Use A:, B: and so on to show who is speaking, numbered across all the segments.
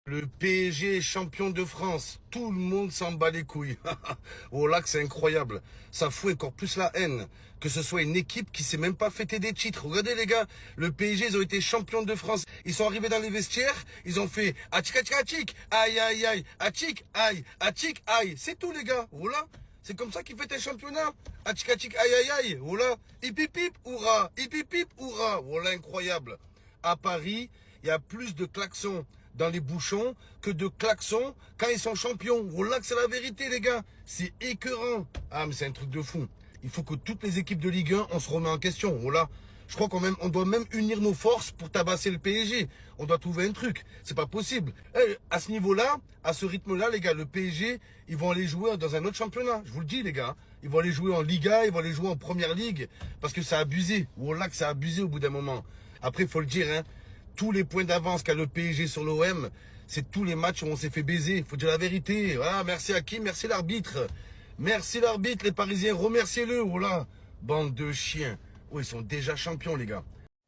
A: Le PSG est champion de France. Tout le monde s'en bat les couilles. Oh là que c'est incroyable. Ça fout encore plus la haine. Que ce soit une équipe qui s'est même pas fêté des titres. Regardez les gars, le PSG, ils ont été champions de France. Ils sont arrivés dans les vestiaires, ils ont fait atchik atchik atchik, aïe aïe aïe, atchik aïe, atchik aïe. C'est tout les gars. Voilà. C'est comme ça qu'ils fêtent un championnat. Atchik atchik aïe aïe aïe. Voilà. Hip hip hip, hurrah. Hip hip hip, hurrah. Voilà incroyable. À Paris, il y a plus de klaxons dans les bouchons que de klaxons quand ils sont champions. Voilà que c'est la vérité, les gars. C'est écœurant. Ah, mais c'est un truc de fou. Il faut que toutes les équipes de Ligue 1, on se remet en question. Voilà. Je crois on doit même unir nos forces pour tabasser le PSG. On doit trouver un truc. C'est pas possible. À ce niveau-là, à ce rythme-là, les gars, le PSG, ils vont aller jouer dans un autre championnat. Je vous le dis, les gars. Ils vont aller jouer en Liga, ils vont aller jouer en Première Ligue. Parce que ça a abusé. Voilà que ça a abusé au bout d'un moment. Après, il faut le dire, hein. Tous les points d'avance qu'a le PSG sur l'OM, c'est tous les matchs où on s'est fait baiser. Il faut dire la vérité. Ah, merci à qui? Merci l'arbitre. Merci l'arbitre, les Parisiens, remerciez-le. Oh là, bande de chiens. Oh, ils sont déjà champions, les gars.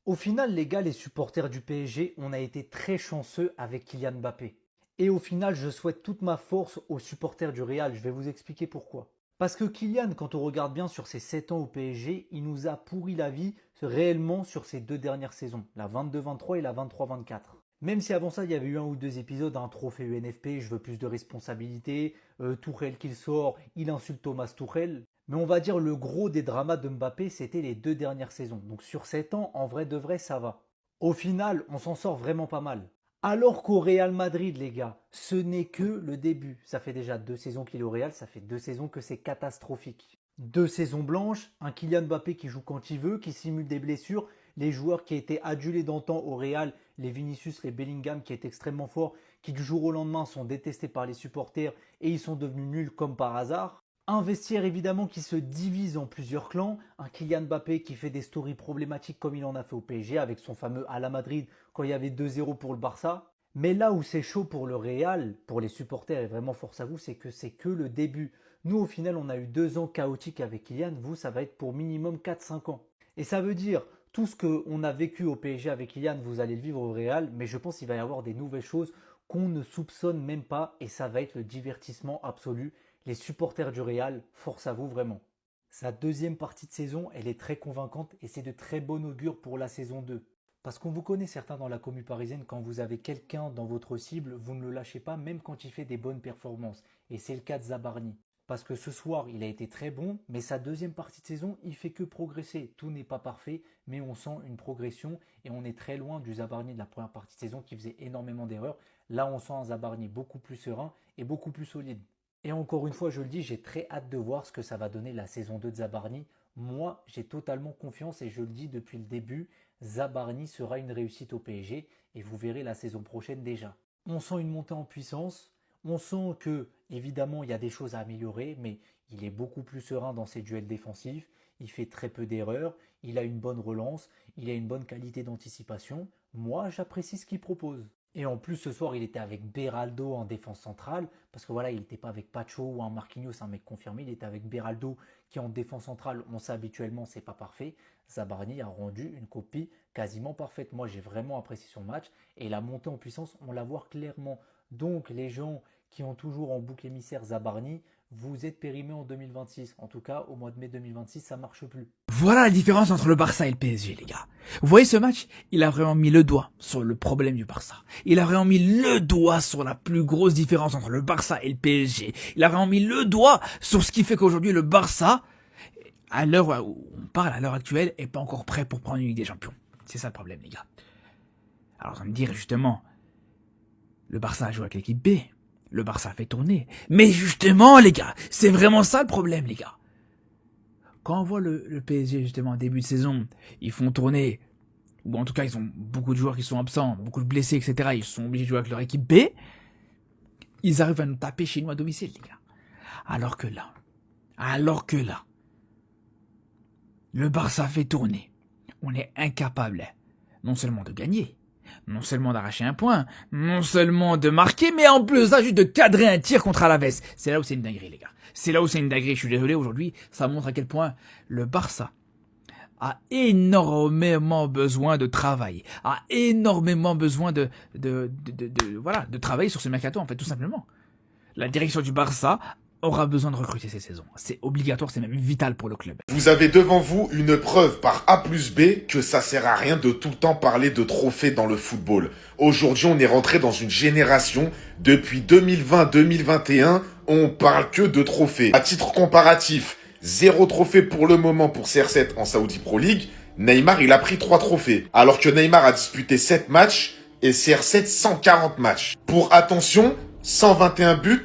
B: Au final, les gars, les supporters du PSG, on a été très chanceux avec Kylian Mbappé. Et au final, je souhaite toute ma force aux supporters du Real. Je vais vous expliquer pourquoi. Parce que Kylian, quand on regarde bien sur ses 7 ans au PSG, il nous a pourri la vie réellement sur ses 2 dernières saisons, la 22-23 et la 23-24. Même si avant ça, il y avait eu un ou deux épisodes, un trophée UNFP, je veux plus de responsabilités, Tourelle qu'il sort, il insulte Thomas Tourelle. Mais on va dire le gros des dramas de Mbappé, c'était les 2 dernières saisons. Donc sur 7 ans, en vrai de vrai, ça va. Au final, on s'en sort vraiment pas mal. Alors qu'au Real Madrid, les gars, ce n'est que le début. Ça fait déjà 2 saisons qu'il est au Real, ça fait 2 saisons que c'est catastrophique. 2 saisons blanches, un Kylian Mbappé qui joue quand il veut, qui simule des blessures, les joueurs qui étaient adulés d'antan au Real, les Vinicius, les Bellingham qui étaient extrêmement forts, qui du jour au lendemain sont détestés par les supporters et ils sont devenus nuls comme par hasard. Un vestiaire évidemment qui se divise en plusieurs clans, un Kylian Mbappé qui fait des stories problématiques comme il en a fait au PSG avec son fameux à la Madrid quand il y avait 2-0 pour le Barça. Mais là où c'est chaud pour le Real, pour les supporters et vraiment force à vous, c'est que le début. Nous au final on a eu 2 ans chaotiques avec Kylian, vous ça va être pour minimum 4-5 ans. Et ça veut dire tout ce qu'on a vécu au PSG avec Kylian, vous allez le vivre au Real, mais je pense qu'il va y avoir des nouvelles choses qu'on ne soupçonne même pas et ça va être le divertissement absolu. Les supporters du Real, force à vous vraiment. Sa deuxième partie de saison, elle est très convaincante et c'est de très bon augure pour la saison 2. Parce qu'on vous connaît certains dans la commune parisienne, quand vous avez quelqu'un dans votre cible, vous ne le lâchez pas même quand il fait des bonnes performances. Et c'est le cas de Zabarni. Parce que ce soir, il a été très bon, mais sa deuxième partie de saison, il fait que progresser. Tout n'est pas parfait, mais on sent une progression et on est très loin du Zabarni de la première partie de saison qui faisait énormément d'erreurs. Là, on sent un Zabarni beaucoup plus serein et beaucoup plus solide. Et encore une fois, je le dis, j'ai très hâte de voir ce que ça va donner la saison 2 de Zabarni. Moi, j'ai totalement confiance et je le dis depuis le début, Zabarni sera une réussite au PSG et vous verrez la saison prochaine déjà. On sent une montée en puissance, on sent que, évidemment, il y a des choses à améliorer, mais il est beaucoup plus serein dans ses duels défensifs, il fait très peu d'erreurs, il a une bonne relance, il a une bonne qualité d'anticipation. Moi, j'apprécie ce qu'il propose. Et en plus, ce soir, il était avec Beraldo en défense centrale, parce que voilà, il n'était pas avec Pacho ou un Marquinhos, un mec confirmé, il était avec Beraldo qui en défense centrale, on sait habituellement, c'est pas parfait. Zabarni a rendu une copie quasiment parfaite. Moi, j'ai vraiment apprécié son match et la montée en puissance, on la voit clairement. Donc, les gens qui ont toujours en bouc émissaire Zabarni, vous êtes périmés en 2026. En tout cas, au mois de mai 2026, ça marche plus.
C: Voilà la différence entre le Barça et le PSG, les gars. Vous voyez ce match? Il a vraiment mis le doigt sur le problème du Barça. Il a vraiment mis le doigt sur la plus grosse différence entre le Barça et le PSG. Il a vraiment mis le doigt sur ce qui fait qu'aujourd'hui le Barça, à l'heure où on parle, à l'heure actuelle, est pas encore prêt pour prendre une Ligue des Champions. C'est ça le problème, les gars. Alors, on va me dire justement, le Barça a joué avec l'équipe B. Le Barça a fait tourner. Mais justement, les gars, c'est vraiment ça le problème, les gars. Quand on voit le PSG, justement, en début de saison, ils font tourner, ou en tout cas, ils ont beaucoup de joueurs qui sont absents, beaucoup de blessés, etc. Ils sont obligés de jouer avec leur équipe B. Ils arrivent à nous taper chez nous à domicile, les gars. Alors que là, le Barça fait tourner. On est incapable, non seulement de gagner, non seulement d'arracher un point, non seulement de marquer, mais en plus là, juste de cadrer un tir contre Alaves. C'est là où c'est une dinguerie, les gars. C'est là où c'est une dinguerie. Je suis désolé, aujourd'hui, ça montre à quel point le Barça a énormément besoin de travail, a énormément besoin voilà, de travailler sur ce mercato, en fait, tout simplement. La direction du Barça aura besoin de recruter cette saison. C'est obligatoire, c'est même vital pour le club.
D: Vous avez devant vous une preuve par A plus B que ça sert à rien de tout le temps parler de trophées dans le football. Aujourd'hui, on est rentré dans une génération, depuis 2020-2021, on parle que de trophées. À titre comparatif, 0 trophée pour le moment pour CR7 en Saudi Pro League. Neymar, il a pris 3 trophées. Alors que Neymar a disputé 7 matchs et CR7 140 matchs. Pour attention, 121 buts,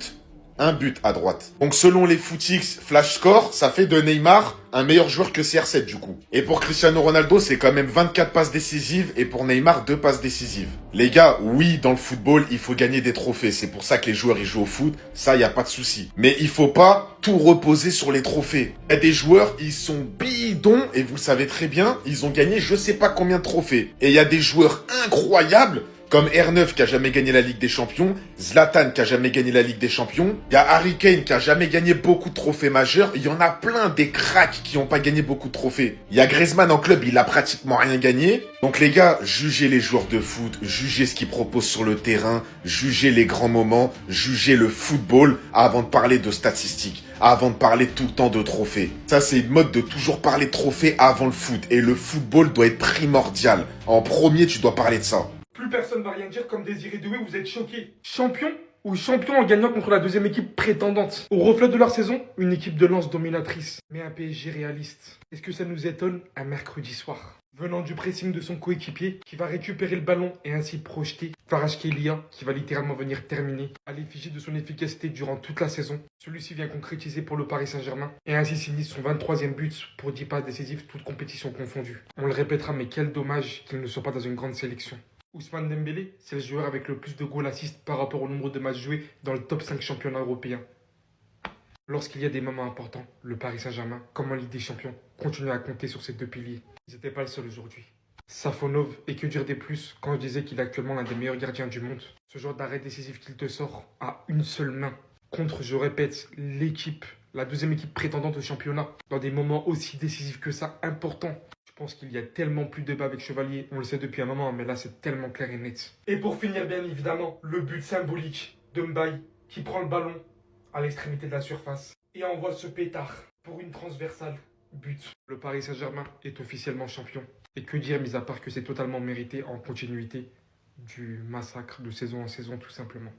D: un but à droite. Donc selon les Footix Flash Score, ça fait de Neymar un meilleur joueur que CR7 du coup. Et pour Cristiano Ronaldo, c'est quand même 24 passes décisives et pour Neymar, 2 passes décisives. Les gars, oui, dans le football, il faut gagner des trophées. C'est pour ça que les joueurs, ils jouent au foot. Ça, y a pas de souci. Mais il faut pas tout reposer sur les trophées. Il y a des joueurs, ils sont bidons et vous le savez très bien, ils ont gagné je sais pas combien de trophées. Et il y a des joueurs incroyables comme R9 qui a jamais gagné la Ligue des Champions, Zlatan qui a jamais gagné la Ligue des Champions, il y a Harry Kane qui a jamais gagné beaucoup de trophées majeurs, il y en a plein des cracks qui n'ont pas gagné beaucoup de trophées. Il y a Griezmann en club, il a pratiquement rien gagné. Donc les gars, jugez les joueurs de foot, jugez ce qu'ils proposent sur le terrain, jugez les grands moments, jugez le football avant de parler de statistiques, avant de parler tout le temps de trophées. Ça, c'est une mode de toujours parler de trophées avant le foot. Et le football doit être primordial. En premier, tu dois parler de ça.
E: Plus personne va rien dire comme Désiré Doué, vous êtes choqués. Champion ou champion en gagnant contre la deuxième équipe prétendante. Au reflet de leur saison, une équipe de Lens dominatrice. Mais un PSG réaliste. Est-ce que ça nous étonne un mercredi soir? Venant du pressing de son coéquipier, qui va récupérer le ballon et ainsi projeter Kvaratskhelia, qui va littéralement venir terminer à l'effigie de son efficacité durant toute la saison. Celui-ci vient concrétiser pour le Paris Saint-Germain et ainsi signe son 23e but pour 10 passes décisives, toutes compétitions confondues. On le répétera, mais quel dommage qu'il ne soit pas dans une grande sélection. Ousmane Dembélé, c'est le joueur avec le plus de goals assists par rapport au nombre de matchs joués dans le top 5 championnat européen. Lorsqu'il y a des moments importants, le Paris Saint-Germain, comme en Ligue des Champions, continue à compter sur ces deux piliers. Ils n'étaient pas le seul aujourd'hui. Safonov, et que dire des plus quand je disais qu'il est actuellement l'un des meilleurs gardiens du monde. Ce genre d'arrêt décisif qu'il te sort à une seule main contre, je répète, l'équipe, la deuxième équipe prétendante au championnat, dans des moments aussi décisifs que ça, importants. Je pense qu'il y a tellement plus de débat avec Chevalier, on le sait depuis un moment, mais là c'est tellement clair et net. Et pour finir, bien évidemment, le but symbolique de Mbaye qui prend le ballon à l'extrémité de la surface et envoie ce pétard pour une transversale. But. Le Paris Saint-Germain est officiellement champion. Et que dire, mis à part que c'est totalement mérité en continuité du massacre de saison en saison, tout simplement.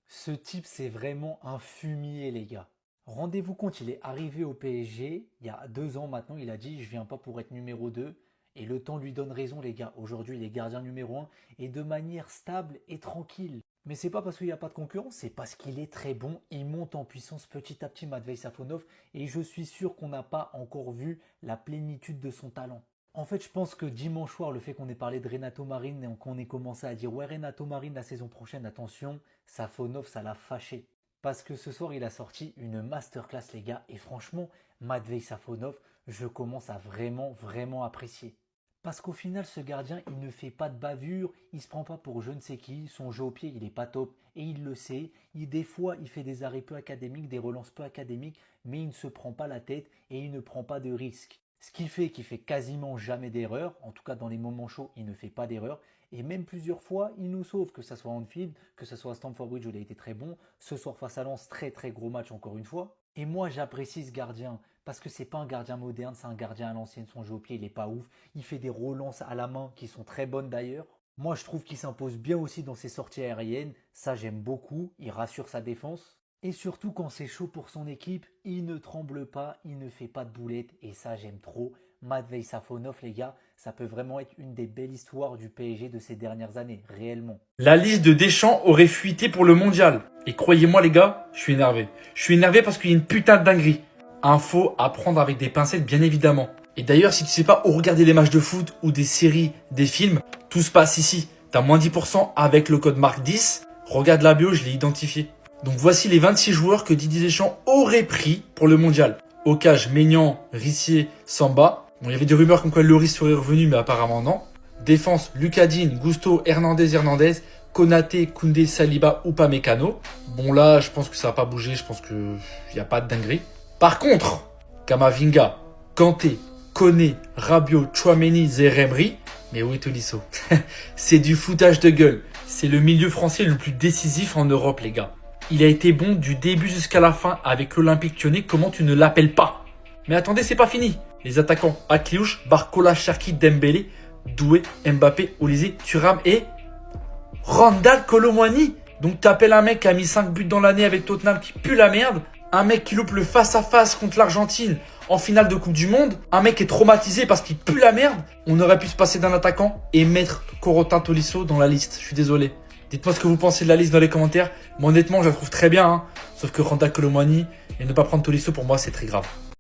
B: Ce type, c'est vraiment un fumier, les gars. Rendez-vous compte, il est arrivé au PSG, il y a 2 ans maintenant, il a dit « je viens pas pour être numéro 2 ». Et le temps lui donne raison, les gars. Aujourd'hui, il est gardien numéro 1 et de manière stable et tranquille. Mais c'est pas parce qu'il n'y a pas de concurrence, c'est parce qu'il est très bon. Il monte en puissance petit à petit, Matvei Safonov. Et je suis sûr qu'on n'a pas encore vu la plénitude de son talent. En fait, je pense que dimanche soir, le fait qu'on ait parlé de Renato Marine et qu'on ait commencé à dire « ouais, Renato Marine, la saison prochaine, attention », Safonov, ça l'a fâché. Parce que ce soir, il a sorti une masterclass, les gars. Et franchement, Matvei Safonov, je commence à vraiment apprécier. Parce qu'au final, ce gardien, il ne fait pas de bavure, il se prend pas pour je ne sais qui, son jeu au pied, il est pas top. Et il le sait, des fois, il fait des arrêts peu académiques, des relances peu académiques, mais il ne se prend pas la tête et il ne prend pas de risques. Ce qui fait qu'il fait quasiment jamais d'erreur, en tout cas dans les moments chauds, il ne fait pas d'erreur. Et même plusieurs fois, il nous sauve, que ce soit à Anfield, que ce soit à Stamford Bridge où il a été très bon. Ce soir face à Lens, très gros match encore une fois. Et moi, j'apprécie ce gardien parce que c'est pas un gardien moderne, c'est un gardien à l'ancienne. Son jeu au pied, il est pas ouf. Il fait des relances à la main qui sont très bonnes d'ailleurs. Moi, je trouve qu'il s'impose bien aussi dans ses sorties aériennes. Ça, j'aime beaucoup. Il rassure sa défense. Et surtout, quand c'est chaud pour son équipe, il ne tremble pas, il ne fait pas de boulettes. Et ça, j'aime trop. Matvei Safonov, les gars, ça peut vraiment être une des belles histoires du PSG de ces dernières années, réellement.
F: La liste de Deschamps aurait fuité pour le mondial. Et croyez-moi les gars, je suis énervé. Je suis énervé parce qu'il y a une putain de dinguerie. Info à prendre avec des pincettes bien évidemment. Et d'ailleurs, si tu sais pas où regarder les matchs de foot ou des séries, des films, tout se passe ici. T'as moins 10% avec le code MARC10. Regarde la bio, je l'ai identifié. Donc voici les 26 joueurs que Didier Deschamps aurait pris pour le mondial. Ocage, Maignan, Rissier, Samba. Bon, il y avait des rumeurs comme quoi Lloris serait revenu, mais apparemment non. Défense, Lucadine, Gusto, Hernandez, Konaté, Koundé, Saliba, Upamecano. Bon là, je pense que ça va pas bouger, je pense qu'il n'y a pas de dinguerie. Par contre, Kamavinga, Kanté, Koné, Rabiot, Tchouaméni, Zeremri. Mais où est Tolisso? C'est du foutage de gueule. C'est le milieu français le plus décisif en Europe, les gars. Il a été bon du début jusqu'à la fin avec l'Olympique Lyonnais. Comment tu ne l'appelles pas? Mais attendez, c'est pas fini. Les attaquants Akliouche, Barcola, Cherki, Dembélé, Doué, Mbappé, Olysée, Thuram et Randal Kolo Muani. Donc t'appelles un mec qui a mis 5 buts dans l'année avec Tottenham qui pue la merde, un mec qui loupe le face-à-face contre l'Argentine en finale de Coupe du Monde, un mec qui est traumatisé parce qu'il pue la merde. On aurait pu se passer d'un attaquant et mettre Corentin Tolisso dans la liste. Je suis désolé. Dites-moi ce que vous pensez de la liste dans les commentaires. Mais honnêtement, je la trouve très bien. Sauf que Randal Kolo Muani et ne pas prendre Tolisso, pour moi, c'est très grave.